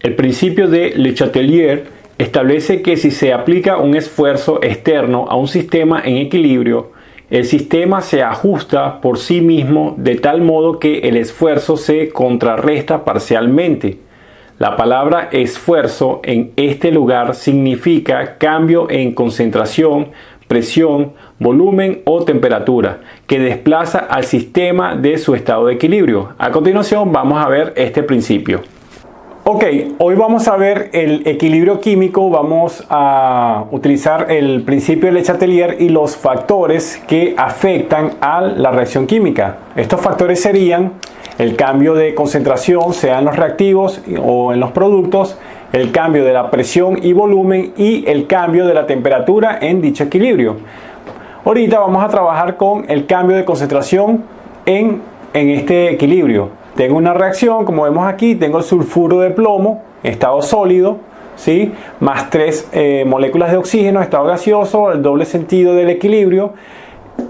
El principio de Le Chatelier establece que si se aplica un esfuerzo externo a un sistema en equilibrio, el sistema se ajusta por sí mismo de tal modo que el esfuerzo se contrarresta parcialmente. La palabra esfuerzo en este lugar significa cambio en concentración, presión, volumen o temperatura, que desplaza al sistema de su estado de equilibrio. A continuación vamos a ver este principio. Ok, hoy vamos a ver el equilibrio químico, vamos a utilizar el principio de Le Chatelier y los factores que afectan a la reacción química. Estos factores serían el cambio de concentración, sea en los reactivos o en los productos, el cambio de la presión y volumen y el cambio de la temperatura en dicho equilibrio. Ahorita vamos a trabajar con el cambio de concentración en este equilibrio. Tengo una reacción, como vemos aquí, tengo el sulfuro de plomo, estado sólido, ¿sí? Más 3 moléculas de oxígeno, estado gaseoso, el doble sentido del equilibrio,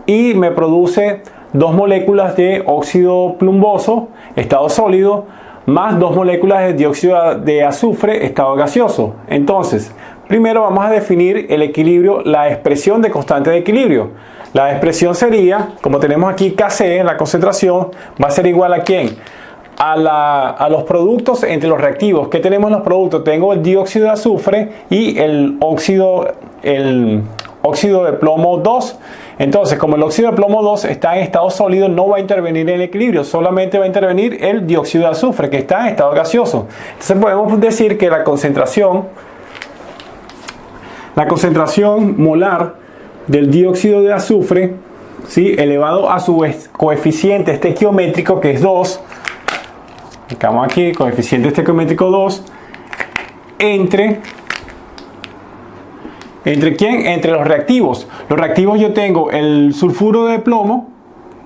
y me produce 2 moléculas de óxido plumboso, estado sólido, más 2 moléculas de dióxido de azufre, estado gaseoso. Entonces, primero vamos a definir el equilibrio, la expresión de constante de equilibrio. La expresión sería, como tenemos aquí Kc, la concentración, va a ser igual a ¿quién? A los productos entre los reactivos. ¿Qué tenemos en los productos? Tengo el dióxido de azufre y el óxido de plomo 2. Entonces, como el óxido de plomo 2 está en estado sólido, no va a intervenir en el equilibrio, solamente va a intervenir el dióxido de azufre, que está en estado gaseoso. Entonces podemos decir que la concentración molar del dióxido de azufre, ¿sí?, elevado a su coeficiente estequiométrico, que es 2, marcamos aquí, coeficiente estequiométrico 2, ¿entre quién? Entre los reactivos. Los reactivos yo tengo el sulfuro de plomo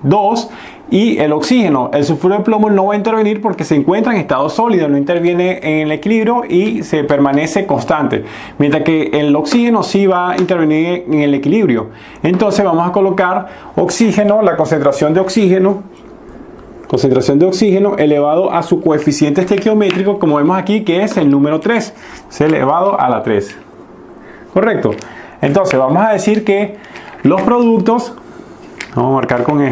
2 y el oxígeno. El sulfuro de plomo no va a intervenir porque se encuentra en estado sólido, no interviene en el equilibrio y se permanece constante, mientras que el oxígeno sí va a intervenir en el equilibrio. Entonces vamos a colocar oxígeno, la concentración de oxígeno elevado a su coeficiente estequiométrico, como vemos aquí, que es el número 3, es elevado a la 3. Correcto. Entonces vamos a decir que los productos, vamos a marcar con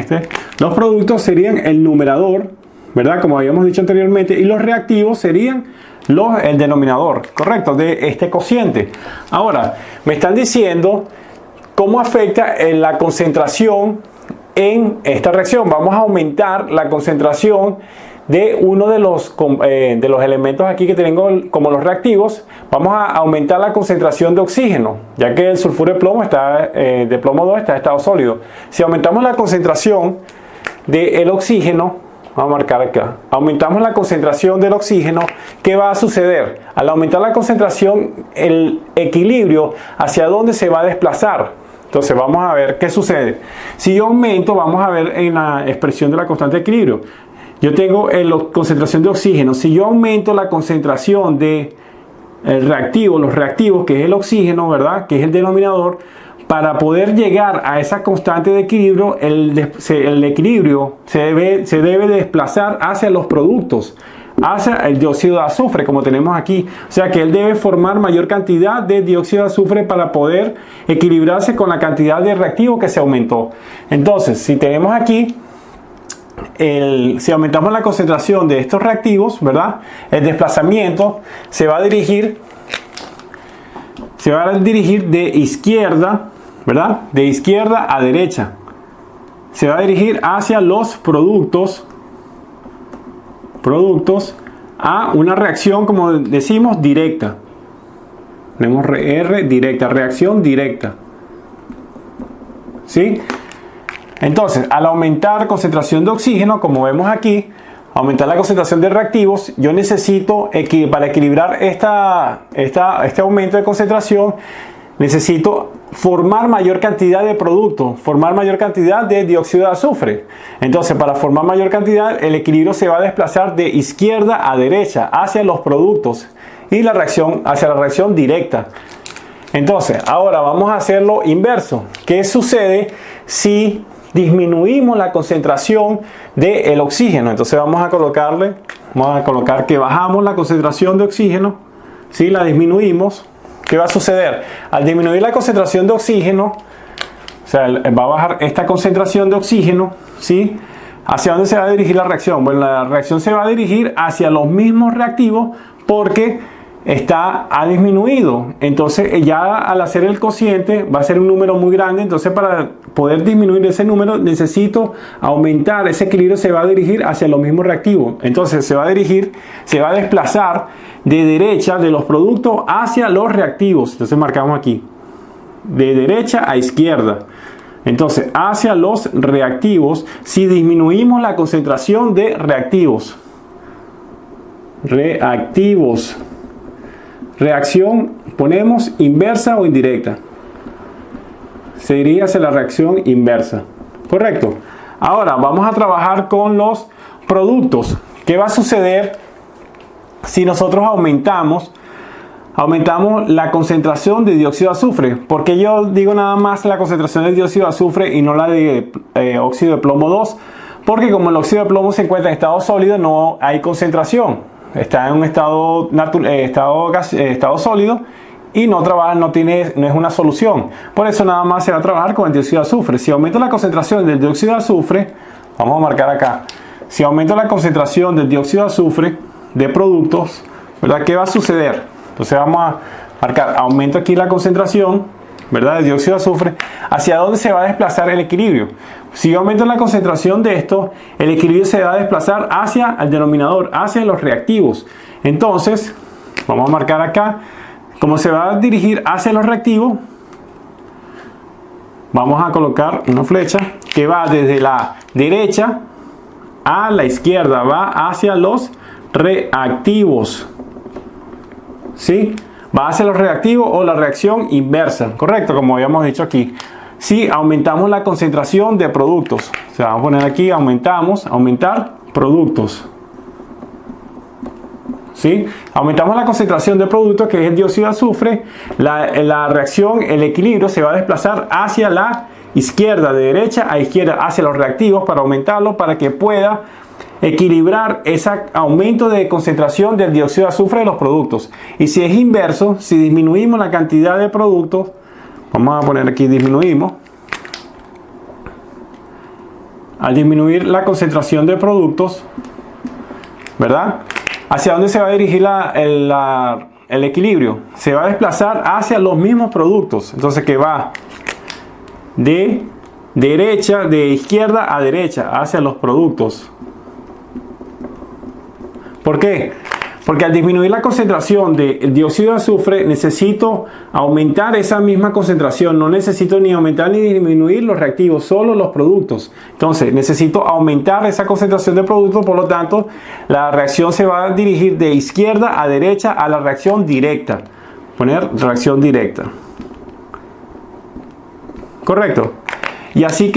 los productos serían el numerador, ¿verdad? Como habíamos dicho anteriormente, y los reactivos serían el denominador, correcto, de este cociente. Ahora, me están diciendo cómo afecta la concentración en esta reacción. Vamos a aumentar la concentración de uno de los elementos aquí que tengo como los reactivos. Vamos a aumentar la concentración de oxígeno, ya que el sulfuro de plomo de plomo 2 está en estado sólido. Si aumentamos la concentración del oxígeno, vamos a marcar acá, aumentamos la concentración del oxígeno, ¿qué va a suceder? Al aumentar la concentración, el equilibrio, ¿hacia dónde se va a desplazar? Entonces vamos a ver qué sucede. Si yo aumento, vamos a ver en la expresión de la constante de equilibrio, yo tengo la concentración de oxígeno. Si yo aumento la concentración de los reactivos, que es el oxígeno, ¿verdad?, que es el denominador, para poder llegar a esa constante de equilibrio, el equilibrio se debe desplazar hacia los productos, hacia el dióxido de azufre, como tenemos aquí. O sea que él debe formar mayor cantidad de dióxido de azufre para poder equilibrarse con la cantidad de reactivo que se aumentó. Entonces, si tenemos aquí, si aumentamos la concentración de estos reactivos, ¿verdad?, el desplazamiento se va a dirigir de izquierda, ¿verdad?, de izquierda a derecha. Se va a dirigir hacia los productos a una reacción, como decimos, directa. Tenemos R directa, reacción directa, ¿sí? Entonces, al aumentar concentración de oxígeno, como vemos aquí, aumentar la concentración de reactivos, yo necesito, para equilibrar este aumento de concentración, necesito formar mayor cantidad de producto, formar mayor cantidad de dióxido de azufre. Entonces, para formar mayor cantidad, el equilibrio se va a desplazar de izquierda a derecha, hacia los productos, y la reacción hacia la reacción directa. Entonces, ahora vamos a hacerlo inverso. ¿Qué sucede si disminuimos la concentración del oxígeno? Entonces vamos a colocarle, Vamos a colocar que bajamos la concentración de oxígeno, ¿sí? La disminuimos. ¿Qué va a suceder? Al disminuir la concentración de oxígeno, o sea, va a bajar esta concentración de oxígeno, ¿sí? ¿Hacia dónde se va a dirigir la reacción? Bueno, la reacción se va a dirigir hacia los mismos reactivos porque ha disminuido. Entonces ya al hacer el cociente va a ser un número muy grande. Entonces para poder disminuir ese número necesito aumentar. Ese equilibrio se va a dirigir hacia los mismos reactivos. Entonces se va a desplazar de derecha de los productos hacia los reactivos. Entonces marcamos aquí de derecha a izquierda. Entonces hacia los reactivos si disminuimos la concentración de reactivos. Reacción ponemos inversa o indirecta. Se dirige hacia la reacción inversa. Correcto. Ahora vamos a trabajar con los productos. ¿Qué va a suceder si nosotros aumentamos la concentración de dióxido de azufre? Porque yo digo nada más la concentración de dióxido de azufre y no la de óxido de plomo 2. Porque como el óxido de plomo se encuentra en estado sólido, no hay concentración. Está en un estado sólido y no es una solución. Por eso nada más se va a trabajar con el dióxido de azufre. Si aumento la concentración del dióxido de azufre, vamos a marcar acá. Si aumento la concentración del dióxido de azufre de productos, ¿verdad? ¿Qué va a suceder? Entonces vamos a marcar, aumento aquí la concentración, ¿verdad? De dióxido de azufre. ¿Hacia dónde se va a desplazar el equilibrio? Si yo aumento la concentración de esto, el equilibrio se va a desplazar hacia el denominador, hacia los reactivos. Entonces, vamos a marcar acá, como se va a dirigir hacia los reactivos, vamos a colocar una flecha que va desde la derecha a la izquierda, va hacia los reactivos. ¿Sí? Va hacia los reactivos o la reacción inversa, correcto, como habíamos dicho aquí. Si aumentamos la concentración de productos, o sea, vamos a poner aquí, aumentar productos. ¿Sí? Aumentamos la concentración de productos, que es el dióxido de azufre, la reacción, el equilibrio se va a desplazar hacia la izquierda, de derecha a izquierda, hacia los reactivos para aumentarlo, para que pueda equilibrar ese aumento de concentración del dióxido de azufre de los productos. Y si es inverso, si disminuimos la cantidad de productos, vamos a poner aquí disminuimos. Al disminuir la concentración de productos, ¿verdad? ¿Hacia dónde se va a dirigir el equilibrio? Se va a desplazar hacia los mismos productos. Entonces que va de izquierda a derecha, hacia los productos. ¿Por qué? Porque al disminuir la concentración de dióxido de azufre necesito aumentar esa misma concentración. No necesito ni aumentar ni disminuir los reactivos, solo los productos. Entonces necesito aumentar esa concentración de productos, por lo tanto la reacción se va a dirigir de izquierda a derecha a la reacción directa. Poner reacción directa. ¿Correcto? Y así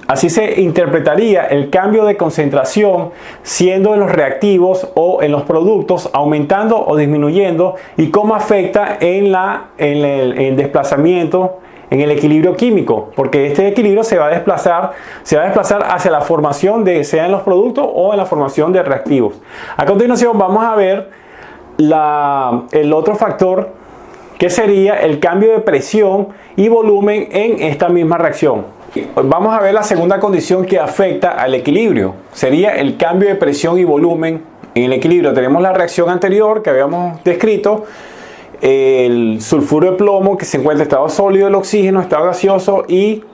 así se interpretaría el cambio de concentración siendo en los reactivos o en los productos, aumentando o disminuyendo, y cómo afecta en el desplazamiento, en el equilibrio químico, porque este equilibrio se va a desplazar hacia la formación sea en los productos o en la formación de reactivos. A continuación vamos a ver el otro factor, que sería el cambio de presión y volumen en esta misma reacción. Vamos a ver la segunda condición que afecta al equilibrio. Sería el cambio de presión y volumen en el equilibrio. Tenemos la reacción anterior que habíamos descrito, el sulfuro de plomo que se encuentra en estado sólido, el oxígeno, estado gaseoso, y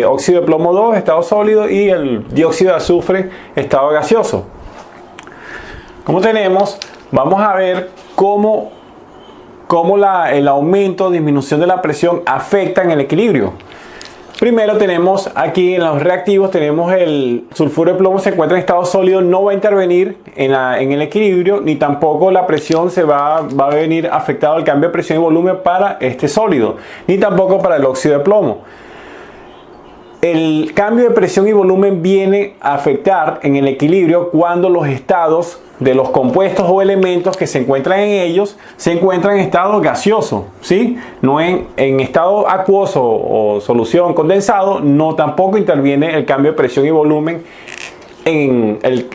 óxido de plomo 2, estado sólido, y el dióxido de azufre, estado gaseoso. Como tenemos, vamos a ver cómo el aumento o disminución de la presión afecta en el equilibrio. Primero tenemos aquí en los reactivos, tenemos el sulfuro de plomo se encuentra en estado sólido, no va a intervenir en el equilibrio, ni tampoco la presión va a venir afectado al cambio de presión y volumen para este sólido, ni tampoco para el óxido de plomo. El cambio de presión y volumen viene a afectar en el equilibrio cuando los estados de los compuestos o elementos que se encuentran en ellos se encuentran en estado gaseoso, ¿sí? No en estado acuoso o solución condensado, no tampoco interviene el cambio de presión y volumen en el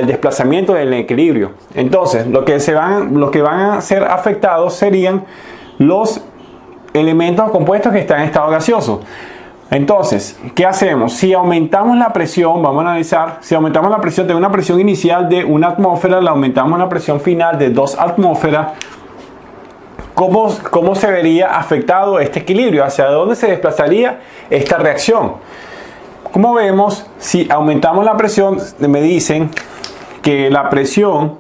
desplazamiento del equilibrio. Entonces, lo que van a ser afectados serían los elementos o compuestos que están en estado gaseoso. Entonces, ¿qué hacemos? Si aumentamos la presión, vamos a analizar, si aumentamos la presión de una presión inicial de 1 atmósfera, la aumentamos a una presión final de 2 atmósferas, ¿cómo se vería afectado este equilibrio? ¿Hacia dónde se desplazaría esta reacción? Como vemos, si aumentamos la presión, me dicen que la presión,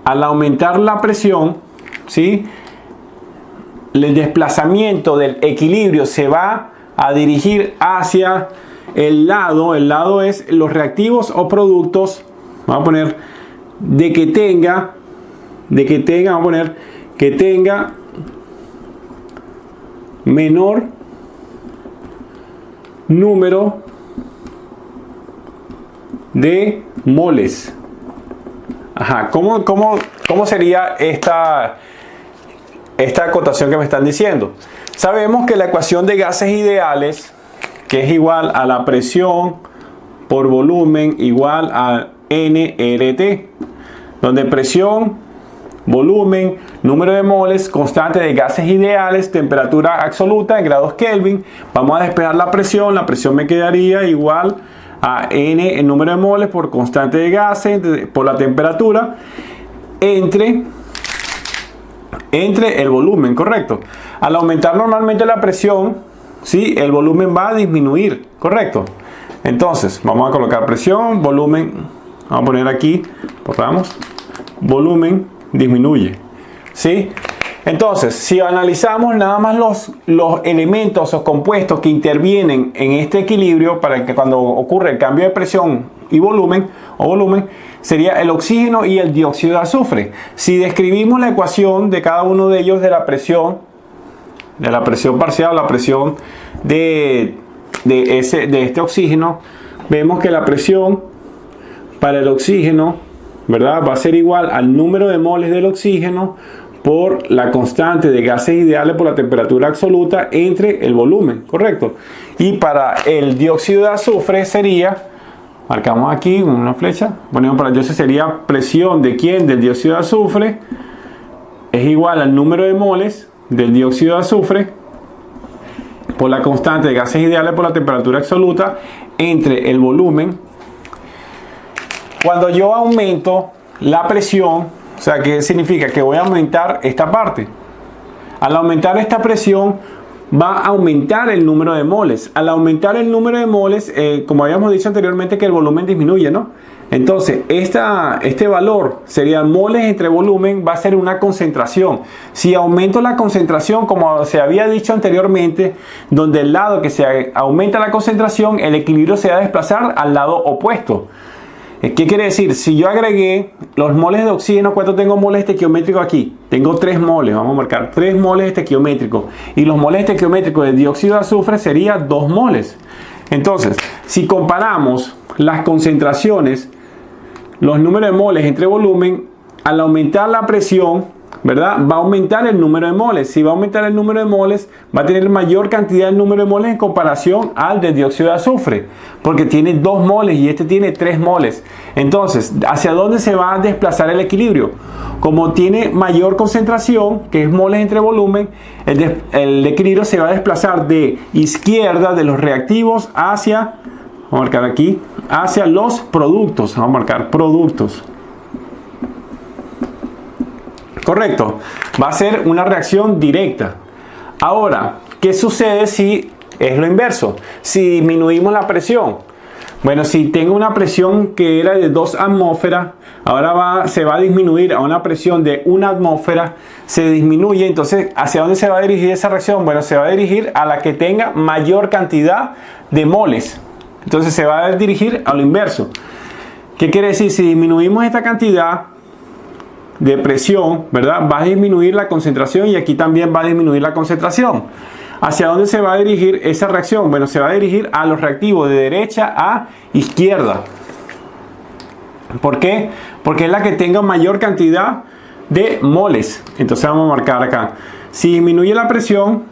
al aumentar la presión, ¿sí?, el desplazamiento del equilibrio se va a dirigir hacia el lado es los reactivos o productos, vamos a poner, que tenga menor número de moles. Ajá, ¿cómo sería esta acotación que me están diciendo? Sabemos que la ecuación de gases ideales, que es igual a la presión por volumen igual a nRT, donde presión, volumen, número de moles, constante de gases ideales, temperatura absoluta en grados Kelvin. Vamos a despejar la presión me quedaría igual a N, el número de moles por constante de gases, por la temperatura, entre el volumen, correcto. Al aumentar normalmente la presión, ¿sí?, el volumen va a disminuir, correcto. Entonces, vamos a colocar presión, volumen, vamos a poner aquí, borramos, volumen disminuye, ¿sí? Entonces, si analizamos nada más los elementos o compuestos que intervienen en este equilibrio para que cuando ocurre el cambio de presión y volumen, sería el oxígeno y el dióxido de azufre. Si describimos la ecuación de cada uno de ellos de la presión parcial, la presión de este oxígeno, vemos que la presión para el oxígeno, ¿verdad?, va a ser igual al número de moles del oxígeno por la constante de gases ideales por la temperatura absoluta entre el volumen, correcto. Y para el dióxido de azufre sería, marcamos aquí una flecha, ponemos para el dióxido, sería presión de ¿quién? Del dióxido de azufre es igual al número de moles del dióxido de azufre por la constante de gases ideales por la temperatura absoluta entre el volumen. Cuando yo aumento la presión, o sea, ¿qué significa? Que voy a aumentar esta parte. Al aumentar esta presión, va a aumentar el número de moles. Al aumentar el número de moles, como habíamos dicho anteriormente, que el volumen disminuye, ¿no? Entonces, este valor sería moles entre volumen, va a ser una concentración. Si aumento la concentración, como se había dicho anteriormente, donde el lado que se aumenta la concentración, el equilibrio se va a desplazar al lado opuesto. ¿Qué quiere decir? Si yo agregué los moles de oxígeno, ¿cuánto tengo moles estequiométricos aquí? Tengo 3 moles, vamos a marcar 3 moles estequiométricos. Y los moles estequiométricos de dióxido de azufre sería 2 moles. Entonces, si comparamos las concentraciones, los números de moles entre volumen, al aumentar la presión, ¿verdad?, va a aumentar el número de moles. Si va a aumentar el número de moles, va a tener mayor cantidad de número de moles en comparación al de dióxido de azufre, porque tiene 2 moles y este tiene 3 moles. Entonces, ¿hacia dónde se va a desplazar el equilibrio? Como tiene mayor concentración, que es moles entre volumen, el equilibrio se va a desplazar de izquierda de los reactivos hacia, vamos a marcar aquí, hacia los productos. Vamos a marcar productos. Correcto, va a ser una reacción directa. Ahora, ¿qué sucede si es lo inverso? Si disminuimos la presión. Bueno, si tengo una presión que era de 2 atmósferas, ahora se va a disminuir a una presión de 1 atmósfera, se disminuye. Entonces, ¿hacia dónde se va a dirigir esa reacción? Bueno, se va a dirigir a la que tenga mayor cantidad de moles. Entonces, se va a dirigir a lo inverso. ¿Qué quiere decir? Si disminuimos esta cantidad de presión, ¿verdad?, va a disminuir la concentración y aquí también va a disminuir la concentración. ¿Hacia dónde se va a dirigir esa reacción? Bueno, se va a dirigir a los reactivos de derecha a izquierda. ¿Por qué? Porque es la que tenga mayor cantidad de moles. Entonces vamos a marcar acá. Si disminuye la presión,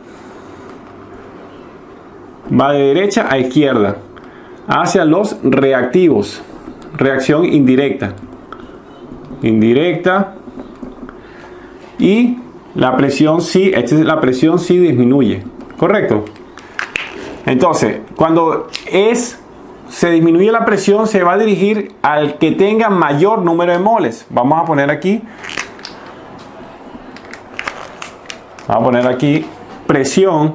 va de derecha a izquierda. hacia los reactivos. Reacción indirecta. Indirecta. Y la presión sí, la presión sí disminuye. ¿Correcto? Entonces, cuando se disminuye la presión, se va a dirigir al que tenga mayor número de moles. Vamos a poner aquí. Vamos a poner aquí presión.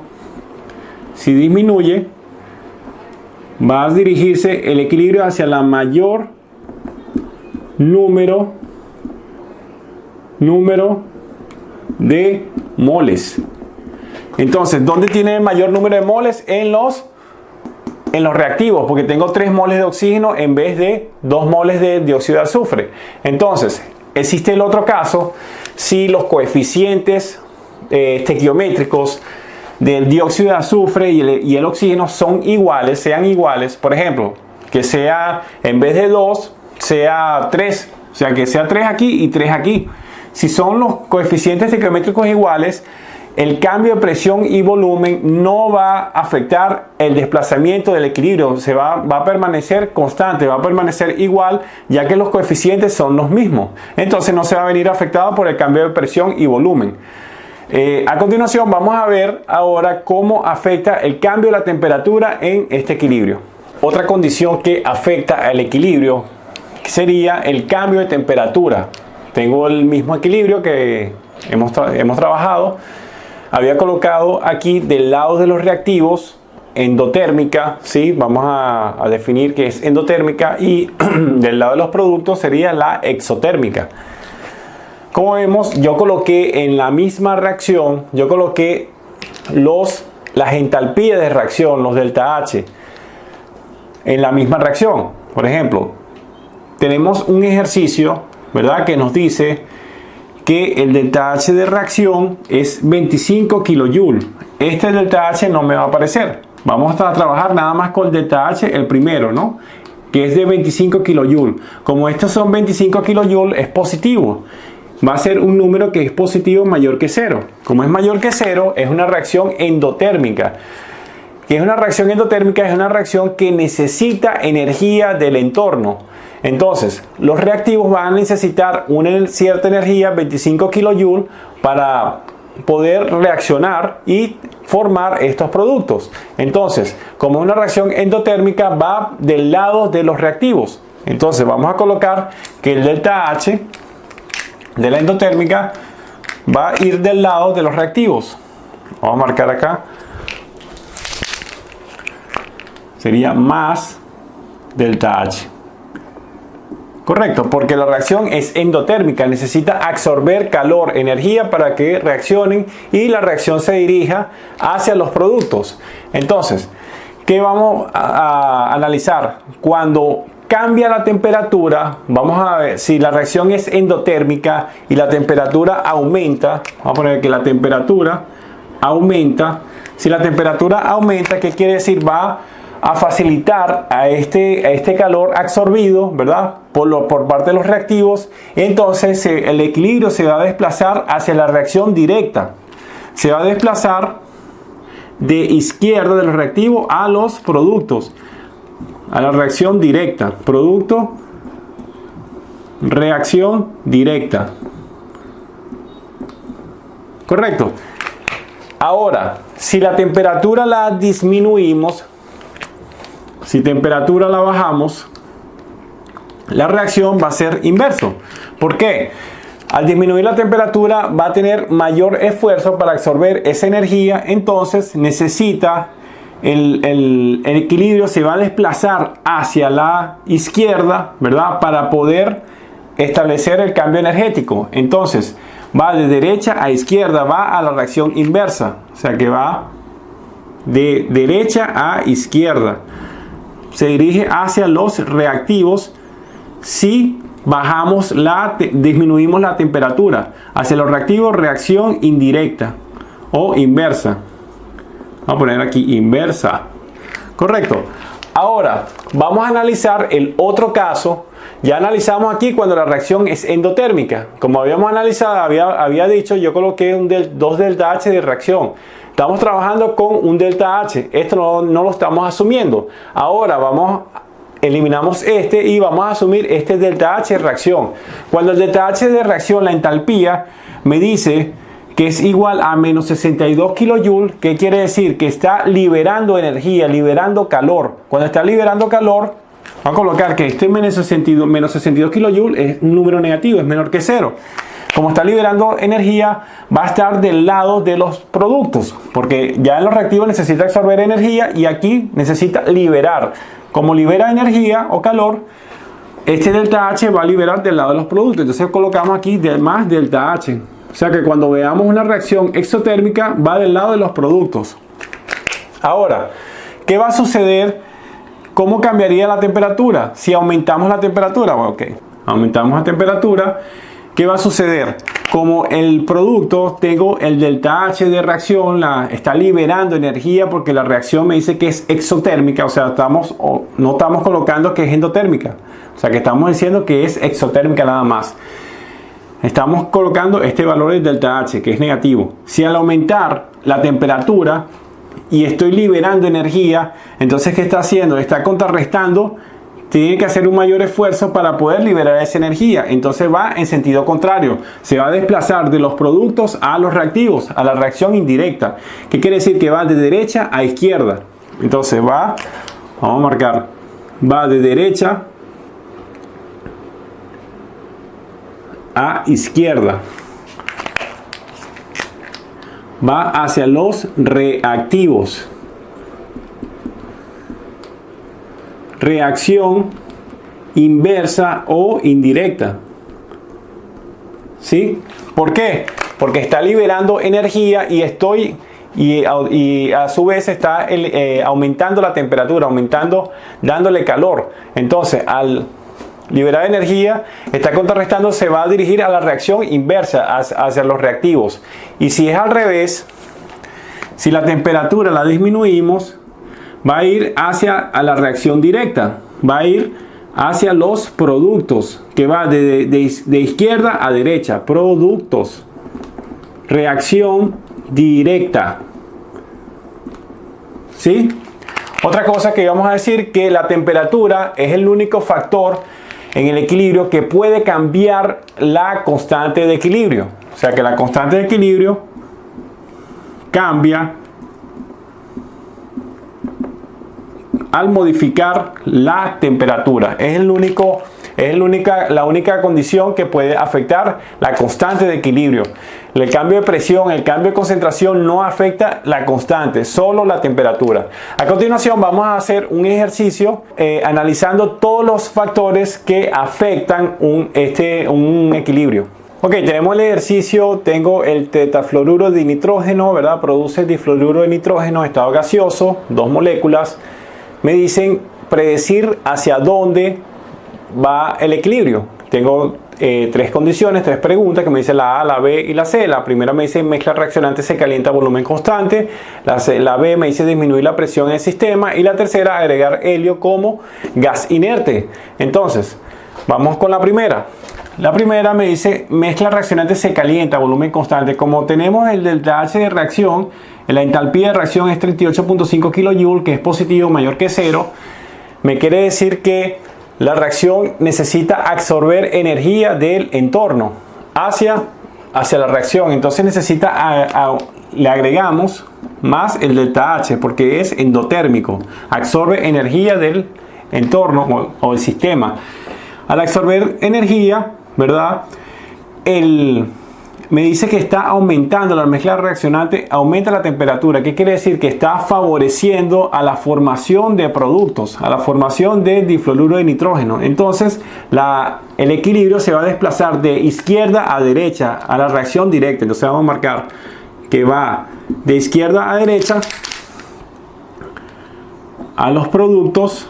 Si disminuye, va a dirigirse el equilibrio hacia la mayor número de moles. Entonces, ¿dónde tiene el mayor número de moles? En los reactivos, porque tengo 3 moles de oxígeno en vez de 2 moles de dióxido de azufre. Entonces, existe el otro caso, si los coeficientes estequiométricos del dióxido de azufre y el oxígeno sean iguales, por ejemplo, que sea, en vez de 2, sea 3, o sea, que sea 3 aquí y 3 aquí. Si son los coeficientes estequiométricos iguales, el cambio de presión y volumen no va a afectar el desplazamiento del equilibrio, va a permanecer constante, va a permanecer igual, ya que los coeficientes son los mismos. Entonces no se va a venir afectado por el cambio de presión y volumen. A continuación vamos a ver ahora cómo afecta el cambio de la temperatura en este equilibrio. Otra condición que afecta al equilibrio sería el cambio de temperatura. Tengo el mismo equilibrio que hemos trabajado. Había colocado aquí del lado de los reactivos endotérmica, ¿sí? Vamos a definir qué es endotérmica, y del lado de los productos sería la exotérmica. Como vemos, yo coloqué en la misma reacción, yo coloqué las entalpías de reacción, los delta H, en la misma reacción. Por ejemplo, tenemos un ejercicio, ¿verdad?, que nos dice que el delta H de reacción es 25 kJ. Este delta H no me va a aparecer. Vamos a trabajar nada más con el delta H, el primero, ¿no?, que es de 25 kJ. Como estos son 25 kJ, es positivo. Va a ser un número que es positivo mayor que 0. Como es mayor que 0, es una reacción endotérmica. ¿Qué es una reacción endotérmica? Es una reacción que necesita energía del entorno. Entonces, los reactivos van a necesitar una cierta energía, 25 kJ, para poder reaccionar y formar estos productos. Entonces, como una reacción endotérmica, va del lado de los reactivos. Entonces, vamos a colocar que el delta H de la endotérmica va a ir del lado de los reactivos. Vamos a marcar acá. Sería más delta H. Correcto, porque la reacción es endotérmica, necesita absorber calor, energía para que reaccionen y la reacción se dirija hacia los productos. Entonces, ¿qué vamos a analizar? Cuando cambia la temperatura, vamos a ver si la reacción es endotérmica y la temperatura aumenta. Vamos a poner que la temperatura aumenta. Si la temperatura aumenta, ¿qué quiere decir? Va a facilitar a este calor absorbido, ¿verdad?, por parte de los reactivos. Entonces el equilibrio se va a desplazar hacia la reacción directa. Se va a desplazar de izquierda de los reactivos a los productos, a la reacción directa. Producto, reacción directa. Correcto. Ahora, si la temperatura la disminuimos, si temperatura la bajamos, la reacción va a ser inverso. ¿Por qué? Al disminuir la temperatura va a tener mayor esfuerzo para absorber esa energía, entonces necesita el equilibrio, se va a desplazar hacia la izquierda, ¿verdad?, para poder establecer el cambio energético. Entonces va de derecha a izquierda, va a la reacción inversa, o sea que va de derecha a izquierda. Se dirige hacia los reactivos si disminuimos la temperatura. Hacia los reactivos, reacción indirecta o inversa. Vamos a poner aquí inversa. Correcto. Ahora vamos a analizar el otro caso. Ya analizamos aquí cuando la reacción es endotérmica. Como habíamos analizado, había dicho, yo coloqué 2 delta H de reacción. Estamos trabajando con un delta H. Esto no lo estamos asumiendo. Ahora eliminamos este y vamos a asumir este delta H de reacción. Cuando el delta H de reacción, la entalpía, me dice que es igual a menos 62 kJ, ¿qué quiere decir? Que está liberando energía, liberando calor. Cuando está liberando calor, vamos a colocar que este menos 62 kJ es un número negativo, es menor que 0. Como está liberando energía, va a estar del lado de los productos, porque ya en los reactivos necesita absorber energía y aquí necesita liberar. Como libera energía o calor, este delta H va a liberar del lado de los productos. Entonces colocamos aquí más delta H. O sea que cuando veamos una reacción exotérmica, va del lado de los productos. Ahora, ¿qué va a suceder? ¿Cómo cambiaría la temperatura si aumentamos la temperatura? Bueno, ok, aumentamos la temperatura. ¿Qué va a suceder? Como el producto, tengo el delta H de reacción, está liberando energía porque la reacción me dice que es exotérmica, o sea, no estamos colocando que es endotérmica, o sea, que estamos diciendo que es exotérmica nada más. Estamos colocando este valor del delta H, que es negativo. Si al aumentar la temperatura y estoy liberando energía, entonces ¿qué está haciendo? Está contrarrestando. Tiene que hacer un mayor esfuerzo para poder liberar esa energía. Entonces va en sentido contrario. Se va a desplazar de los productos a los reactivos, a la reacción indirecta. ¿Qué quiere decir? Que va de derecha a izquierda. Entonces vamos a marcar, va de derecha a izquierda. Va hacia los reactivos. Reacción inversa o indirecta. ¿Sí? ¿Por qué? Porque está liberando energía y a su vez está aumentando la temperatura, dándole calor. Entonces, al liberar energía, está contrarrestando, se va a dirigir a la reacción inversa, hacia los reactivos. Y si es al revés, si la temperatura la disminuimos, va a ir hacia la reacción directa, va a ir hacia los productos, que va de izquierda a derecha, productos, reacción directa. ¿Sí? Otra cosa que vamos a decir, que la temperatura es el único factor en el equilibrio que puede cambiar la constante de equilibrio. O sea que la constante de equilibrio cambia al modificar la temperatura. Es la única condición que puede afectar la constante de equilibrio. El cambio de presión, el cambio de concentración no afecta la constante, solo la temperatura. A continuación vamos a hacer un ejercicio analizando todos los factores que afectan un equilibrio. Ok, tenemos el ejercicio, tengo el tetafluoruro de nitrógeno, ¿verdad? Produce difluoruro de nitrógeno, estado gaseoso, 2 moléculas. Me dicen predecir hacia dónde va el equilibrio. Tengo 3 condiciones, 3 preguntas que me dicen la A, la B y la C. La primera me dice mezcla reaccionante se calienta a volumen constante. La B me dice disminuir la presión en el sistema. Y la tercera, agregar helio como gas inerte. Entonces, vamos con la primera. La primera me dice mezcla reaccionante se calienta a volumen constante. Como tenemos el delta H de reacción, la entalpía de reacción es 38.5 kJ, que es positivo, mayor que 0. Me quiere decir que la reacción necesita absorber energía del entorno hacia la reacción. Entonces le agregamos más el delta H porque es endotérmico. Absorbe energía del entorno o el sistema. Al absorber energía, ¿verdad? Me dice que está aumentando la mezcla reaccionante, aumenta la temperatura. ¿Qué quiere decir? Que está favoreciendo a la formación de productos, a la formación de difluoruro de nitrógeno. Entonces, el equilibrio se va a desplazar de izquierda a derecha a la reacción directa. Entonces, vamos a marcar que va de izquierda a derecha a los productos,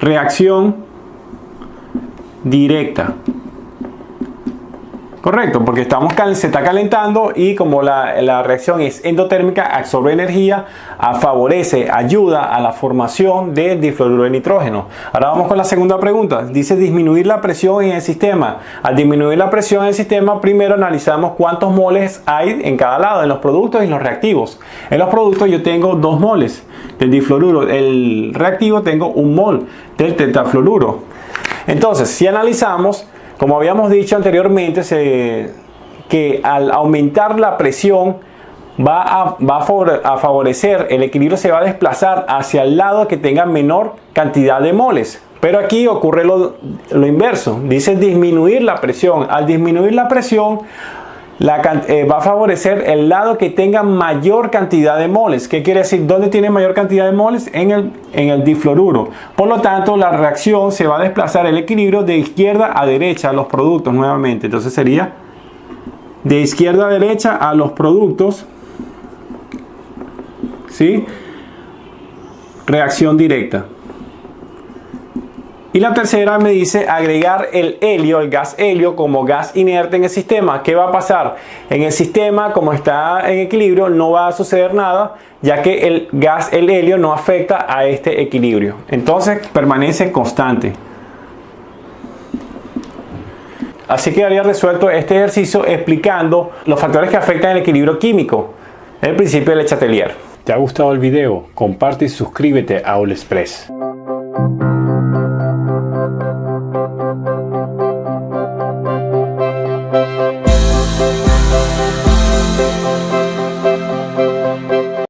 reacción directa. Correcto, porque se está calentando y como la reacción es endotérmica, absorbe energía, ayuda a la formación de difluoruro de nitrógeno. Ahora vamos con la segunda pregunta. Dice disminuir la presión en el sistema. Al disminuir la presión en el sistema, primero analizamos cuántos moles hay en cada lado, en los productos y en los reactivos. En los productos yo tengo 2 moles del difluoruro. El reactivo tengo 1 mol del tetafluoruro. Entonces, si analizamos, como habíamos dicho anteriormente, que al aumentar la presión va a favorecer, el equilibrio se va a desplazar hacia el lado que tenga menor cantidad de moles. Pero aquí ocurre lo inverso, dice disminuir la presión. Al disminuir la presión, va a favorecer el lado que tenga mayor cantidad de moles. ¿Qué quiere decir? ¿Dónde tiene mayor cantidad de moles? En el difluoruro. Por lo tanto, la reacción se va a desplazar el equilibrio de izquierda a derecha a los productos nuevamente. Entonces sería de izquierda a derecha a los productos, ¿sí? Reacción directa. Y la tercera me dice agregar el helio, el gas helio, como gas inerte en el sistema. ¿Qué va a pasar? En el sistema, como está en equilibrio, no va a suceder nada, ya que el helio no afecta a este equilibrio. Entonces permanece constante. Así que había resuelto este ejercicio explicando los factores que afectan el equilibrio químico, el principio de Le Chatelier. ¿Te ha gustado el video? Comparte y suscríbete a All Express.